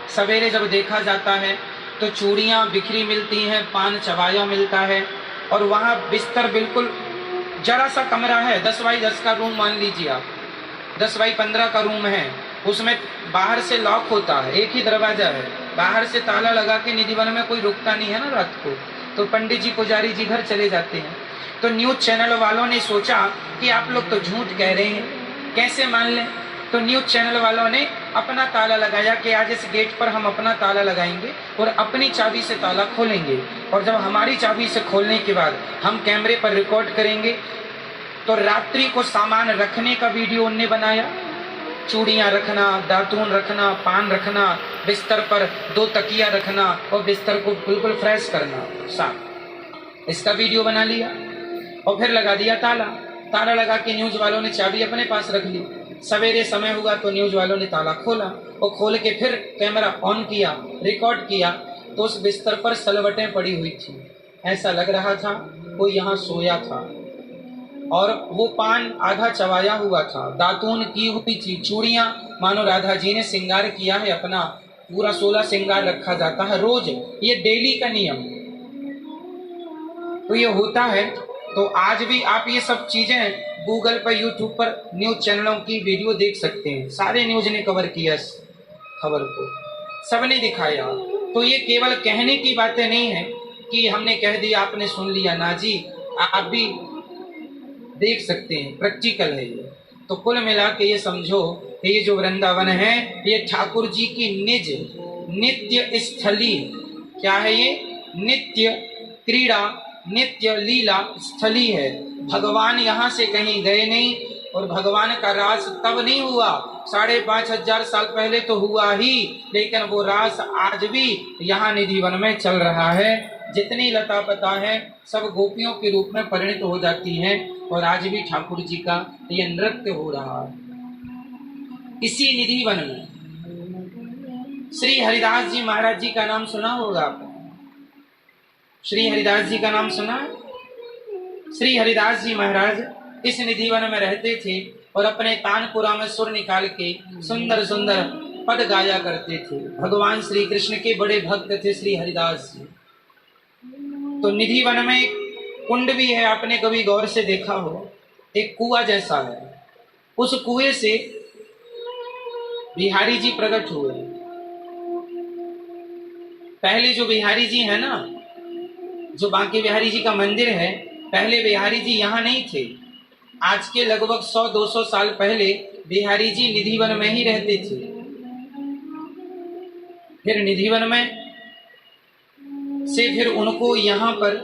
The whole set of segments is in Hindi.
सवेरे जब देखा जाता है तो चूड़ियाँ बिखरी मिलती हैं, पान चबाया मिलता है, और वहाँ बिस्तर बिल्कुल जरा सा कमरा है, 10 बाई 10 का रूम मान लीजिए आप, 10 बाई 15 का रूम है, उसमें बाहर से लॉक होता है, एक ही दरवाजा है, बाहर से ताला लगा के निधि वन में कोई रुकता नहीं है ना रात को, तो पंडित जी पुजारी जी घर चले जाते हैं। तो न्यूज चैनल वालों ने सोचा कि आप लोग तो झूठ कह रहे हैं, कैसे मान लें। तो न्यूज चैनल वालों ने अपना ताला लगाया कि आज इस गेट पर हम अपना ताला लगाएंगे और अपनी चाबी से ताला खोलेंगे, और जब हमारी चाबी से खोलने के बाद हम कैमरे पर रिकॉर्ड करेंगे। तो रात्रि को सामान रखने का वीडियो उनने बनाया, चूड़ियाँ रखना, दातून रखना, पान रखना, बिस्तर पर 2 तकिया रखना और बिस्तर को बिल्कुल फ्रेश करना साफ, इसका वीडियो बना लिया और फिर लगा दिया ताला। ताला लगा के न्यूज वालों ने चाबी अपने पास रख ली। सवेरे समय हुआ तो न्यूज वालों ने ताला खोला और खोल के फिर कैमरा ऑन किया, रिकॉर्ड किया, तो उस बिस्तर पर सलवटें पड़ी हुई थी, ऐसा लग रहा था कोई यहाँ सोया था, और वो पान आधा चबाया हुआ था, दातून की हुई थी, चूड़ियाँ मानो राधा जी ने श्रृंगार किया है अपना, पूरा 16 श्रृंगार रखा जाता है रोज, ये डेली का नियम। तो ये होता है। तो आज भी आप ये सब चीजें गूगल पर, यूट्यूब पर न्यूज चैनलों की वीडियो देख सकते हैं, सारे न्यूज ने कवर किया इस खबर को, सबने दिखाया। तो ये केवल कहने की बातें नहीं है कि हमने कह दिया आपने सुन लिया, ना जी, आप भी देख सकते हैं, प्रैक्टिकल है ये। तो कुल मिला के ये समझो, ये जो वृंदावन है ये ठाकुर जी की निज नित्य स्थली, क्या है ये? नित्य क्रीड़ा, नित्य लीला स्थली है। भगवान यहाँ से कहीं गए नहीं, और भगवान का रास तब नहीं हुआ, 5,500 साल पहले तो हुआ ही, लेकिन वो रास आज भी यहाँ निधि वन में चल रहा है। जितनी लता पता है सब गोपियों के रूप में परिणित हो जाती हैं, और आज भी ठाकुर जी का ये नृत्य हो रहा है इसी निधि वन में। श्री हरिदास जी महाराज जी का नाम सुना होगा आपने? श्री हरिदास जी का नाम सुना? श्री हरिदास जी महाराज इस निधि वन में रहते थे और अपने तानपुरा में सुर निकाल के सुंदर सुंदर पद गाया करते थे। भगवान श्री कृष्ण के बड़े भक्त थे श्री हरिदास जी। तो निधि वन में एक कुंड भी है, आपने कभी गौर से देखा हो, एक कुआं जैसा है, उस कुएं से बिहारी जी प्रकट हुए। पहले जो बिहारी जी है ना, जो बांके बिहारी जी का मंदिर है, पहले बिहारी जी यहाँ नहीं थे। आज के लगभग 100-200 साल पहले बिहारी जी निधि वन में ही रहते थे। फिर निधि वन में से फिर उनको यहाँ पर,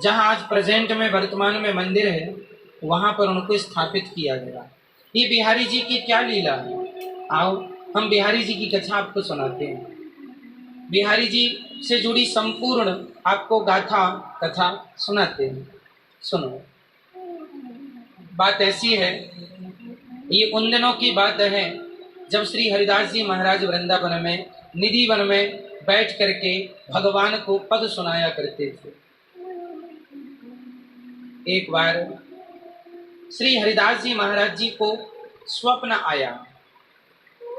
जहाँ आज प्रेजेंट में वर्तमान में मंदिर है, वहाँ पर उनको स्थापित किया गया। ये बिहारी जी की क्या लीला है, आओ हम बिहारी जी की कथा आपको सुनाते हैं। बिहारी जी से जुड़ी संपूर्ण आपको गाथा कथा सुनाते हैं। सुनो, बात ऐसी है, ये उन दिनों की बात है जब श्री हरिदास जी महाराज वृंदावन में निधि वन में बैठ करके भगवान को पद सुनाया करते थे। एक बार श्री हरिदास जी महाराज जी को स्वप्न आया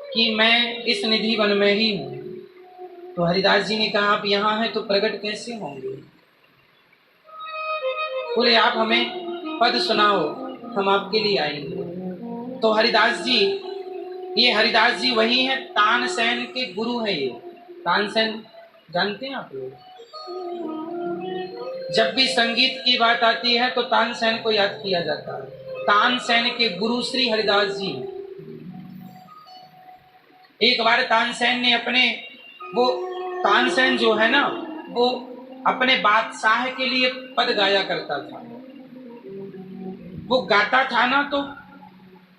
कि मैं इस निधि वन में ही हूँ। तो हरिदास जी ने कहा आप यहाँ हैं तो प्रकट कैसे होंगे? बोले आप हमें पद सुनाओ, हम आपके लिए आएंगे। तो हरिदास जी, ये हरिदास जी वही हैं, तानसेन के गुरु हैं। ये तानसेन जानते हैं आप लोग? जब भी संगीत की बात आती है तो तानसेन को याद किया जाता है। तानसेन के गुरु श्री हरिदास जी हैं। एक बार तानसेन ने अपने, वो तानसेन जो है ना, वो अपने बादशाह के लिए पद गाया करता था। वो गाता था ना, तो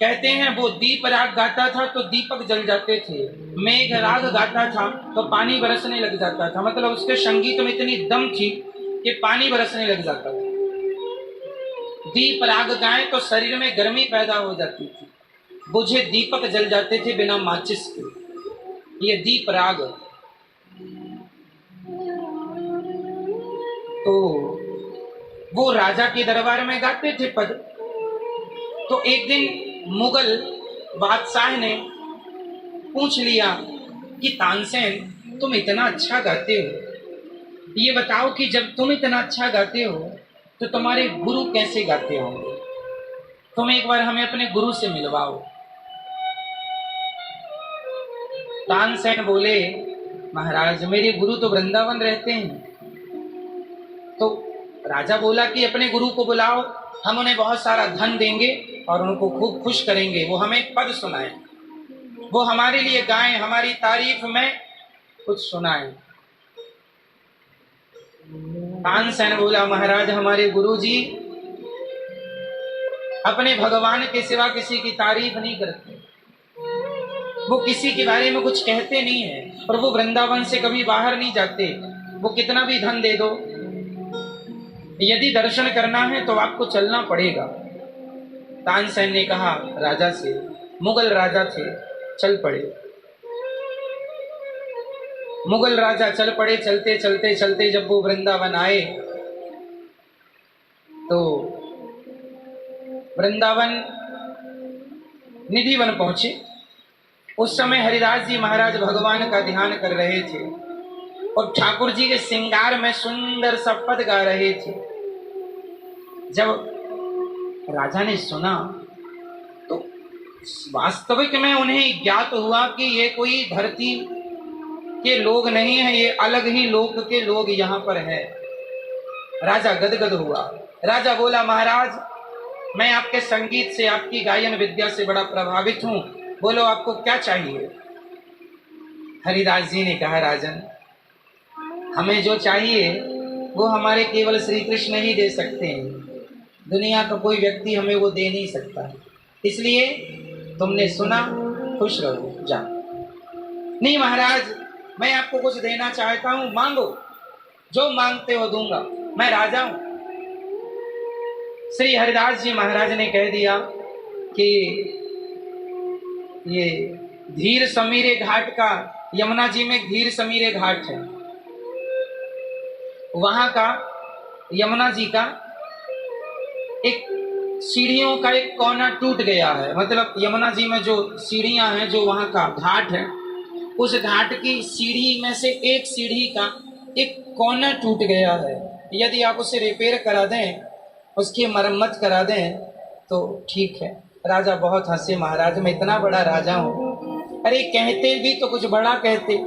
कहते हैं वो दीप राग गाता था तो दीपक जल जाते थे, मेघ राग गाता था तो पानी बरसने लग जाता था। मतलब उसके संगीत में इतनी दम थी कि पानी बरसने लग जाता था। दीप राग गाए तो शरीर में गर्मी पैदा हो जाती थी, बुझे दीपक जल जाते थे बिना माचिस के। ये दीप राग। तो वो राजा के दरबार में गाते थे पद। तो एक दिन मुगल बादशाह ने पूछ लिया कि तानसेन, तुम इतना अच्छा गाते हो, ये बताओ कि जब तुम इतना अच्छा गाते हो तो तुम्हारे गुरु कैसे गाते होंगे? तुम एक बार हमें अपने गुरु से मिलवाओ। तानसेन बोले, महाराज मेरे गुरु तो वृंदावन रहते हैं। तो राजा बोला कि अपने गुरु को बुलाओ, हम उन्हें बहुत सारा धन देंगे और उनको खूब खुश करेंगे, वो हमें पद सुनाए, वो हमारे लिए गाएं, हमारी तारीफ में कुछ सुनाएं। तानसेन बोला, महाराज हमारे गुरु जी अपने भगवान के सिवा किसी की तारीफ नहीं करते, वो किसी के बारे में कुछ कहते नहीं है, और वो वृंदावन से कभी बाहर नहीं जाते। वो कितना भी धन दे दो, यदि दर्शन करना है तो आपको चलना पड़ेगा। तानसेन ने कहा राजा से, मुगल राजा थे, चल पड़े। मुगल राजा चल पड़े। चलते चलते चलते जब वो वृंदावन आए तो वृंदावन निधिवन पहुंचे। उस समय हरिदास जी महाराज भगवान का ध्यान कर रहे थे और ठाकुर जी के श्रृंगार में सुंदर सा पद गा रहे थे। जब राजा ने सुना तो वास्तविक में उन्हें ज्ञात हुआ कि ये कोई धरती के लोग नहीं है, ये अलग ही लोक के लोग यहाँ पर हैं। राजा गदगद हुआ। राजा बोला, महाराज मैं आपके संगीत से, आपकी गायन विद्या से बड़ा प्रभावित हूँ, बोलो आपको क्या चाहिए? हरिदास जी ने कहा, राजन हमें जो चाहिए वो हमारे केवल श्री कृष्ण ही दे सकते हैं, दुनिया का कोई व्यक्ति हमें वो दे नहीं सकता, इसलिए तुमने सुना, खुश रहो, जाओ। नहीं महाराज मैं आपको कुछ देना चाहता हूँ, मांगो, जो मांगते हो दूंगा, मैं राजा हूं। श्री हरिदास जी महाराज ने कह दिया कि ये धीर समीरे घाट का, यमुना जी में धीर समीरे घाट है, वहां का यमुना जी का एक सीढ़ियों का एक कोना टूट गया है। मतलब यमुना जी में जो सीढ़ियां हैं, जो वहां का घाट है, उस घाट की सीढ़ी में से एक सीढ़ी का एक कोना टूट गया है। यदि आप उसे रिपेयर करा दें, उसकी मरम्मत करा दें तो ठीक है। राजा बहुत हंसे, महाराज मैं इतना बड़ा राजा हूं, अरे कहते भी तो कुछ बड़ा कहते।